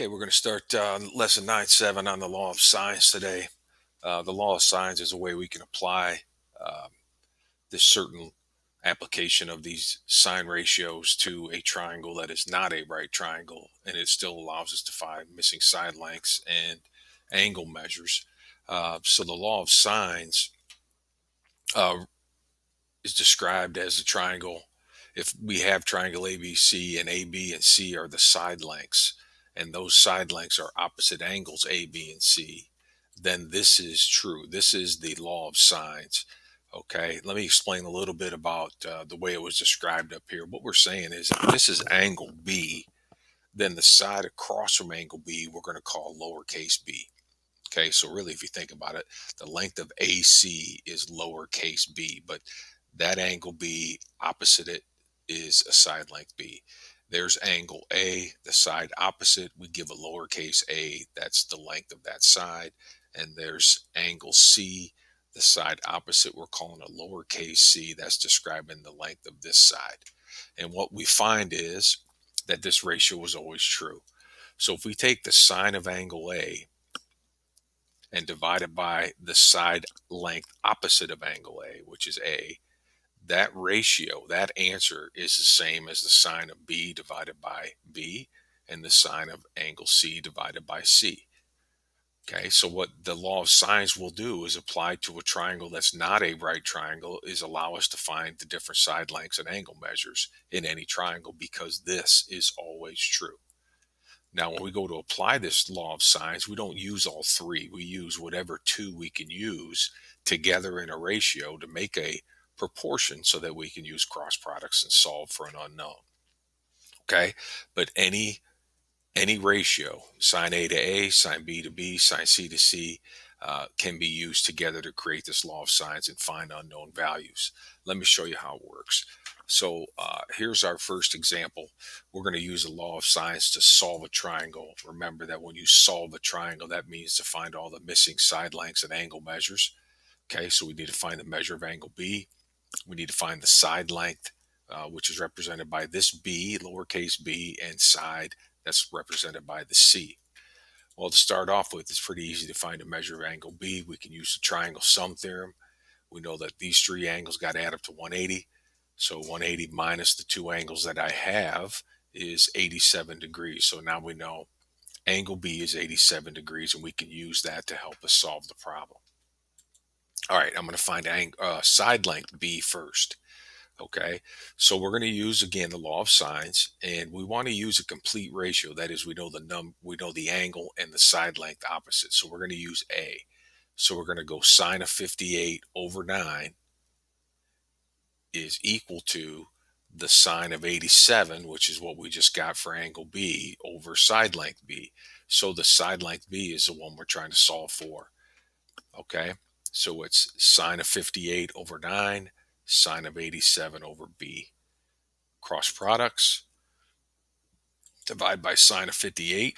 Okay, we're going to start lesson 9-7 on the law of sines today. The law of sines is a way we can apply uh, this certain application of these sine ratios to a triangle that is not a right triangle, and it still allows us to find missing side lengths and angle measures. So the law of sines uh, is described as a triangle. If we have triangle ABC and AB and C are the side lengths, and those side lengths are opposite angles A, B, and C, then this is true. This is the law of sines. Okay, let me explain a little bit about the way it was described up here. What we're saying is if this is angle B, then the side across from angle B we're going to call lowercase b. Okay, so really, if you think about it, the length of AC is lowercase b, but that angle B opposite it is a side length B. There's angle A, the side opposite, we give a lowercase a, that's the length of that side. And there's angle C, the side opposite, we're calling a lowercase c, that's describing the length of this side. And what we find is that this ratio is always true. So if we take the sine of angle A and divide it by the side length opposite of angle A, which is A, that ratio, that answer is the same as the sine of B divided by B and the sine of angle C divided by C. Okay, so what the law of sines will do is apply to a triangle that's not a right triangle is allow us to find the different side lengths and angle measures in any triangle because this is always true. Now, when we go to apply this law of sines, we don't use all three. We use whatever two we can use together in a ratio to make a proportion so that we can use cross products and solve for an unknown. Okay, but any ratio, sine A to A, sine B to B, sine C to C, can be used together to create this law of sines and find unknown values. Let me show you how it works. So here's our first example. We're going to use the law of sines to solve a triangle. Remember that when you solve a triangle, that means to find all the missing side lengths and angle measures. Okay, so we need to find the measure of angle B. We need to find the side length, which is represented by this B, lowercase b, and side, that's represented by the C. Well, to start off with, it's pretty easy to find a measure of angle B. We can use the triangle sum theorem. We know that these three angles got to add up to 180. So 180 minus the two angles that I have is 87 degrees. So now we know angle B is 87 degrees, and we can use that to help us solve the problem. All right, I'm going to find side length B first. Okay, so we're going to use again the law of sines, and we want to use a complete ratio. That is, we know we know the angle and the side length opposite. So we're going to use A. So we're going to go sine of 58 over 9 is equal to the sine of 87, which is what we just got for angle B, over side length B. So the side length B is the one we're trying to solve for. Okay, so it's sine of 58 over 9, sine of 87 over B. Cross products, divide by sine of 58.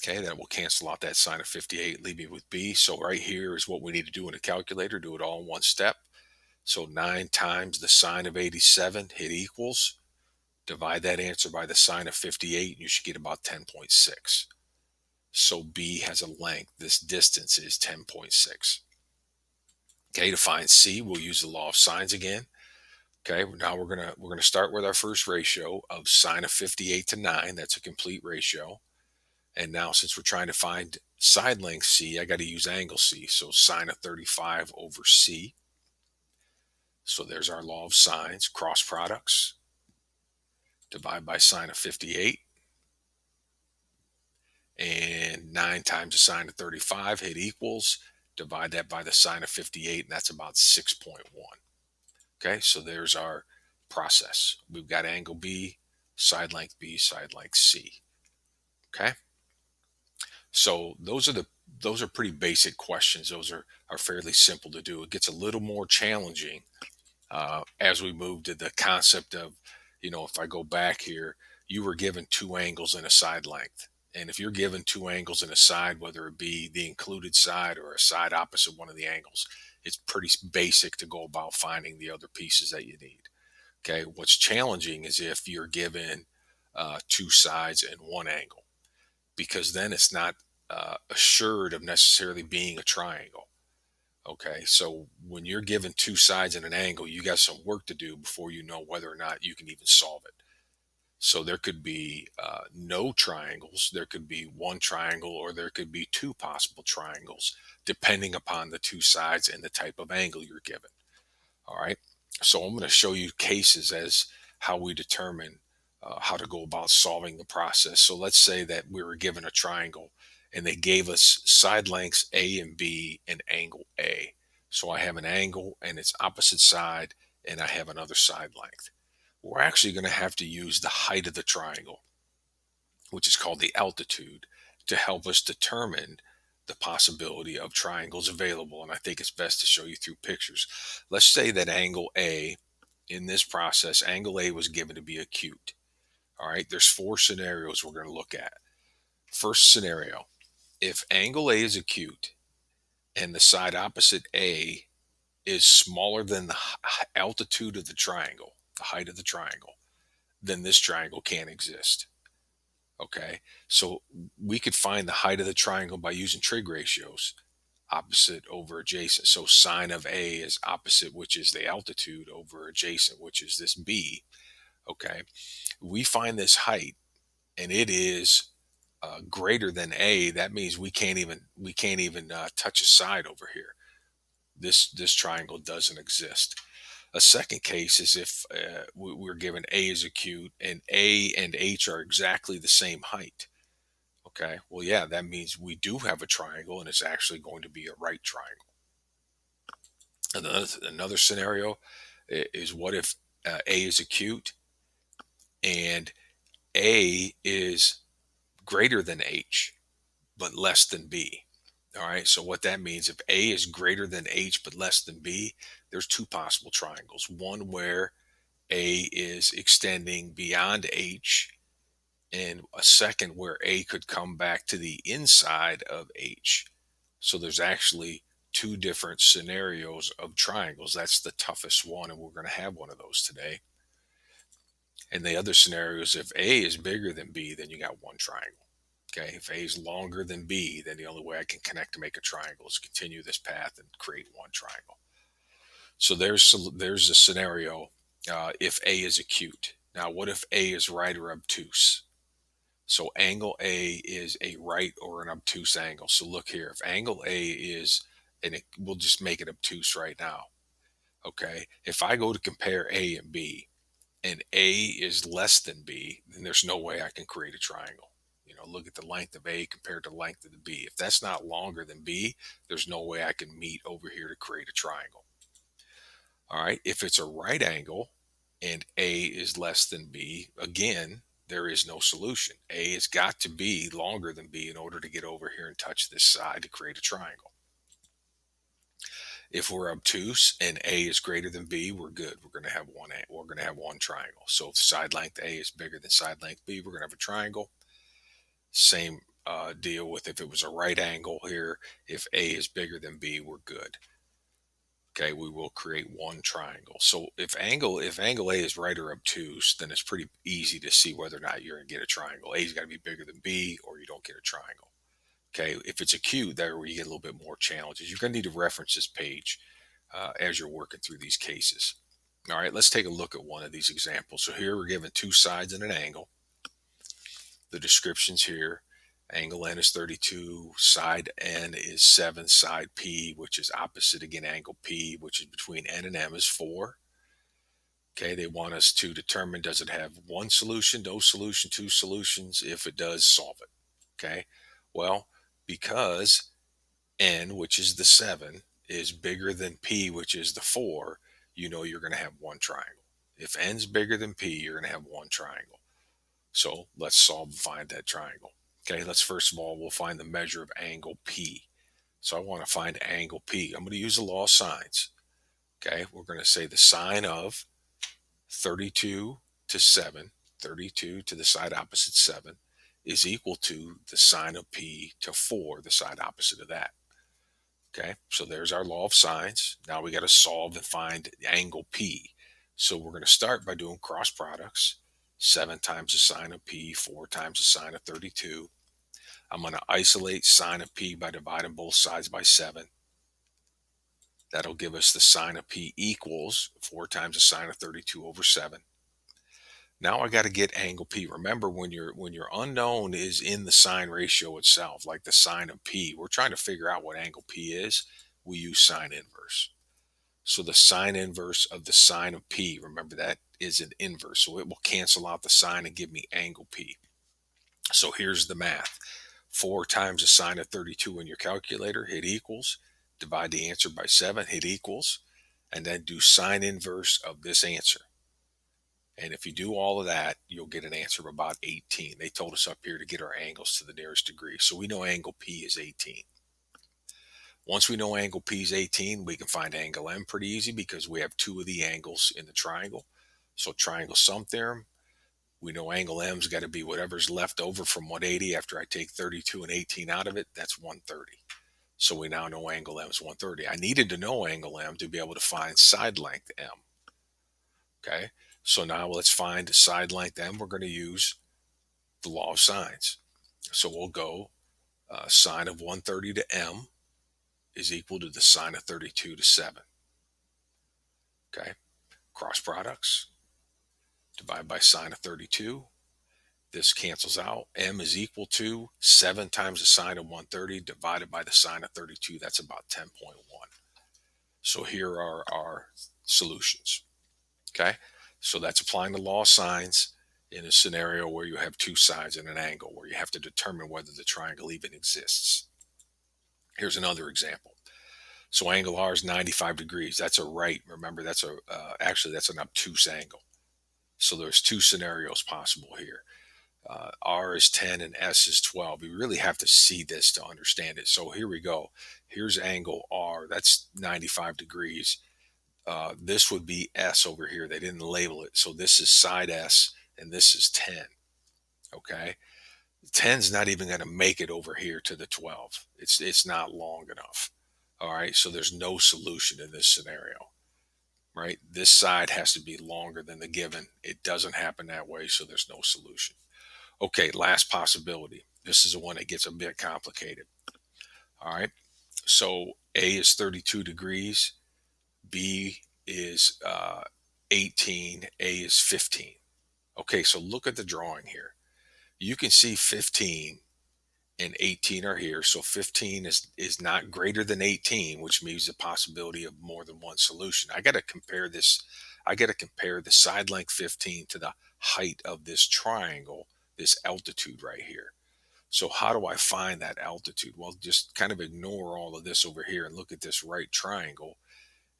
Okay, that will cancel out that sine of 58, leave me with B. So right here is what we need to do in a calculator, do it all in one step. So 9 times the sine of 87, hit equals. Divide that answer by the sine of 58, and you should get about 10.6. So B has a length. This distance is 10.6. Okay, to find C, we'll use the law of sines again. Okay, now we're gonna start with our first ratio of sine of 58 to 9. That's a complete ratio. And now since we're trying to find side length C, I got to use angle C. So sine of 35 over C. So there's our law of sines, cross products. Divide by sine of 58. And 9 times the sine of 35, hit equals. Divide that by the sine of 58, and that's about 6.1. Okay, so there's our process. We've got angle B, side length B, side length C. Okay, so those are pretty basic questions. Those are fairly simple to do. It gets a little more challenging as we move to the concept of, if I go back here, you were given two angles and a side length. And if you're given two angles and a side, whether it be the included side or a side opposite one of the angles, it's pretty basic to go about finding the other pieces that you need. Okay, what's challenging is if you're given two sides and one angle. because then it's not assured of necessarily being a triangle. Okay, so when you're given two sides and an angle, you got some work to do before you know whether or not you can even solve it. So there could be no triangles, there could be one triangle, or there could be two possible triangles, depending upon the two sides and the type of angle you're given. All right. So I'm going to show you cases as how we determine how to go about solving the process. So let's say that we were given a triangle and they gave us side lengths A and B and angle A. So I have an angle and its opposite side, and I have another side length. We're actually going to have to use the height of the triangle, which is called the altitude, to help us determine the possibility of triangles available. And I think it's best to show you through pictures. Let's say that angle A, in this process, angle A was given to be acute. All right, there's four scenarios we're going to look at. First scenario, if angle A is acute and the side opposite A is smaller than the altitude of the triangle, the height of the triangle, then this triangle can't exist. Okay, so we could find the height of the triangle by using trig ratios, opposite over adjacent. So sine of A is opposite, which is the altitude, over adjacent, which is this B. Okay, we find this height and it is greater than A. That means we can't even touch a side over here. This triangle doesn't exist. A second case is if we're given A is acute and A and H are exactly the same height. Okay, well, yeah, that means we do have a triangle and it's actually going to be a right triangle. Another scenario is what if A is acute and A is greater than H but less than B. All right, so what that means, if A is greater than H but less than B, there's two possible triangles. One where A is extending beyond H, and a second where A could come back to the inside of H. So there's actually two different scenarios of triangles. That's the toughest one, and we're going to have one of those today. And the other scenario is if A is bigger than B, then you got one triangle. Okay, if A is longer than B, then the only way I can connect to make a triangle is continue this path and create one triangle. So there's a scenario if A is acute. Now, what if A is right or obtuse? So angle A is a right or an obtuse angle. So look here, if angle A is, and we'll just make it obtuse right now. Okay, if I go to compare A and B, and A is less than B, then there's no way I can create a triangle. Look at the length of A compared to the length of the B. If that's not longer than B, there's no way I can meet over here to create a triangle. All right, if it's a right angle and A is less than B, again, there is no solution. A has got to be longer than B in order to get over here and touch this side to create a triangle. If we're obtuse and A is greater than B, we're good. We're going to have one triangle. So if side length A is bigger than side length B, we're going to have a triangle. Same deal with if it was a right angle here. If A is bigger than B, we're good. Okay, we will create one triangle. So if angle A is right or obtuse, then it's pretty easy to see whether or not you're going to get a triangle. A's got to be bigger than B, or you don't get a triangle. Okay, if it's acute, there where you get a little bit more challenges. You're going to need to reference this page as you're working through these cases. All right, let's take a look at one of these examples. So here we're given two sides and an angle. The descriptions here: angle N is 32, side N is 7, side P, which is opposite again angle P, which is between N and M, is 4. Okay, they want us to determine, does it have one solution, no solution, two solutions? If it does, solve it. Okay, well, because N, which is the 7, is bigger than P, which is the 4, you're going to have one triangle. If N's bigger than P, you're going to have one triangle. So let's solve and find that triangle. Okay, we'll find the measure of angle P. So I want to find angle P. I'm going to use the law of sines. Okay, we're going to say the sine of 32 to 7, 32 to the side opposite 7, is equal to the sine of P to 4, the side opposite of that. Okay, so there's our law of sines. Now we got to solve and find the angle P. So we're going to start by doing cross products. 7 times the sine of P, 4 times the sine of 32. I'm going to isolate sine of P by dividing both sides by 7. That'll give us the sine of P equals 4 times the sine of 32 over 7. Now I got to get angle P. Remember, when your unknown is in the sine ratio itself, like the sine of P, we're trying to figure out what angle P is. We use sine inverse. So the sine inverse of the sine of P, remember that is an inverse. So it will cancel out the sine and give me angle P. So here's the math. 4 times the sine of 32 in your calculator, hit equals. Divide the answer by 7, hit equals. And then do sine inverse of this answer. And if you do all of that, you'll get an answer of about 18. They told us up here to get our angles to the nearest degree. So we know angle P is 18. Once we know angle P is 18, we can find angle M pretty easy because we have 2 of the angles in the triangle. So triangle sum theorem, we know angle M's got to be whatever's left over from 180 after I take 32 and 18 out of it. That's 130. So we now know angle M is 130. I needed to know angle M to be able to find side length M. Okay, so now let's find side length M. We're going to use the law of sines. So we'll go sine of 130 to M is equal to the sine of 32 to 7. Okay, cross products, divide by sine of 32. This cancels out. M is equal to 7 times the sine of 130 divided by the sine of 32. That's about 10.1. So here are our solutions. Okay, so that's applying the law of sines in a scenario where you have 2 sides and an angle, where you have to determine whether the triangle even exists. Here's another example. So angle R is 95 degrees. That's a right. Remember, that's actually that's an obtuse angle. So there's 2 scenarios possible here. R is 10 and S is 12. You really have to see this to understand it. So here we go. Here's angle R. That's 95 degrees. This would be S over here. They didn't label it. So this is side S and this is 10. Okay. 10's not even going to make it over here to the 12. It's not long enough. All right. So there's no solution in this scenario, right? This side has to be longer than the given. It doesn't happen that way. So there's no solution. Okay. Last possibility. This is the one that gets a bit complicated. All right. So A is 32 degrees. B is 18, A is 15. Okay, so look at the drawing here. You can see 15 and 18 are here. So 15 is not greater than 18, which means the possibility of more than one solution. I got to compare this. I got to compare the side length 15 to the height of this triangle, this altitude right here. So how do I find that altitude? Well, just kind of ignore all of this over here and look at this right triangle.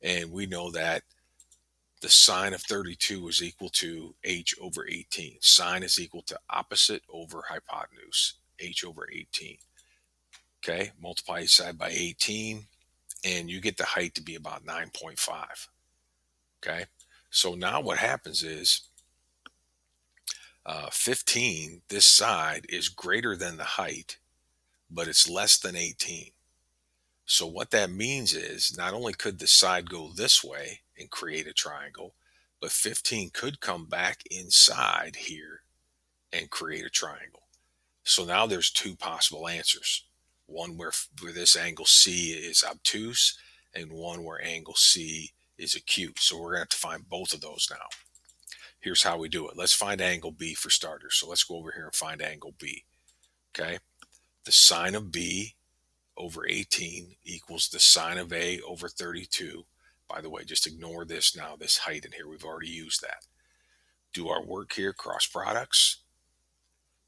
And we know that the sine of 32 is equal to h over 18. Sine is equal to opposite over hypotenuse, h over 18. Okay, multiply each side by 18, and you get the height to be about 9.5. Okay, so now what happens is 15, this side is greater than the height, but it's less than 18. So what that means is not only could the side go this way and create a triangle, but 15 could come back inside here and create a triangle. So now there's 2 possible answers. One where this angle C is obtuse and one where angle C is acute. So we're going to have to find both of those now. Here's how we do it. Let's find angle B for starters. So let's go over here and find angle B. Okay. The sine of B over 18 equals the sine of A over 32. By the way, just ignore this now, this height in here. We've already used that. Do our work here, cross products.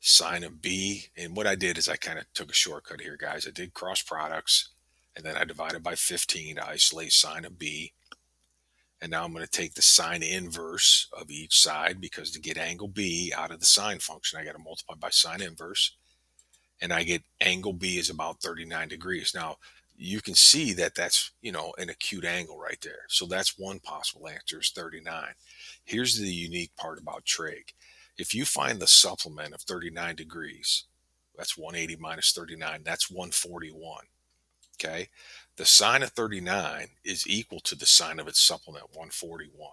Sine of B. And what I did is I kind of took a shortcut here, guys. I did cross products, and then I divided by 15 to isolate sine of B. And now I'm going to take the sine inverse of each side, because to get angle B out of the sine function, I got to multiply by sine inverse. And I get angle B is about 39 degrees. Now, you can see that that's, an acute angle right there. So that's one possible answer is 39. Here's the unique part about trig. If you find the supplement of 39 degrees, that's 180 minus 39, that's 141. Okay. The sine of 39 is equal to the sine of its supplement, 141,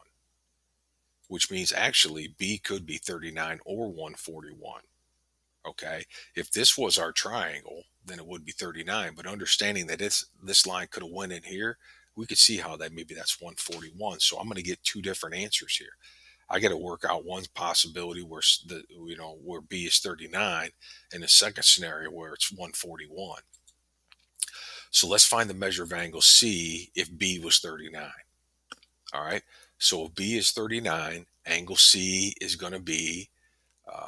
which means actually B could be 39 or 141. Okay. If this was our triangle, then it would be 39. But understanding that this line could have went in here, we could see how that maybe that's 141. So I'm going to get two different answers here. I got to work out one possibility where where B is 39, and the second scenario where it's 141. So let's find the measure of angle C if B was 39. All right. So if B is 39, angle C is going to be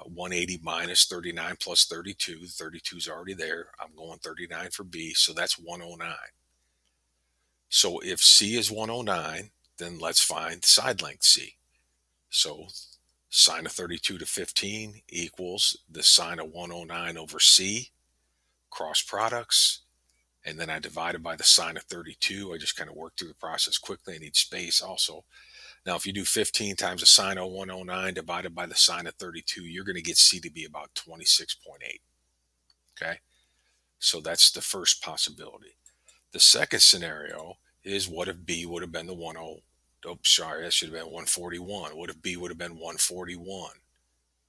180 minus 39 plus 32. 32 is already there. I'm going 39 for B. So that's 109. So if C is 109, then let's find side length C. So sine of 32 to 15 equals the sine of 109 over C, cross products, and then I divided by the sine of 32. I just kind of worked through the process quickly. I need space also. Now, if you do 15 times the sine of 109 divided by the sine of 32, you're going to get C to be about 26.8. Okay. So that's the first possibility. The second scenario is what if B would have been the 10. Oh, sorry, that should have been 141. What if B would have been 141?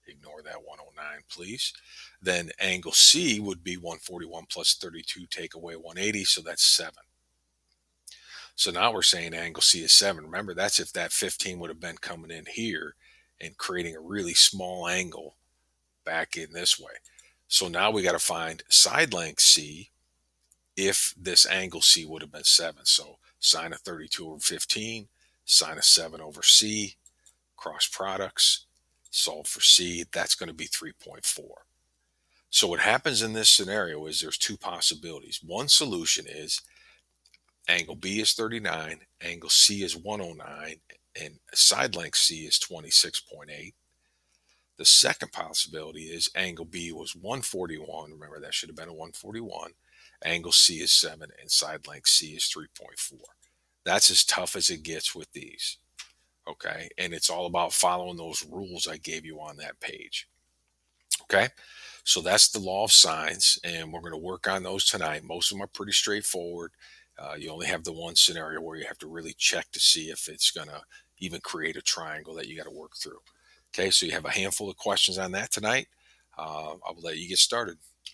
Ignore that 109, please. Then angle C would be 141 plus 32, take away 180, so that's 7. So now we're saying angle C is 7. Remember, that's if that 15 would have been coming in here and creating a really small angle back in this way. So now we got to find side length C if this angle C would have been 7. So sine of 32 over 15, sine of 7 over C, cross products, solve for C, that's going to be 3.4. So what happens in this scenario is there's two possibilities. One solution is angle B is 39, angle C is 109, and side length C is 26.8. The second possibility is angle B was 141. Remember, that should have been a 141. Angle C is 7, and side length C is 3.4. That's as tough as it gets with these. Okay. And it's all about following those rules I gave you on that page. Okay. So that's the law of sines, and we're going to work on those tonight. Most of them are pretty straightforward. You only have the one scenario where you have to really check to see if it's going to even create a triangle that you got to work through. Okay, so you have a handful of questions on that tonight. I will let you get started.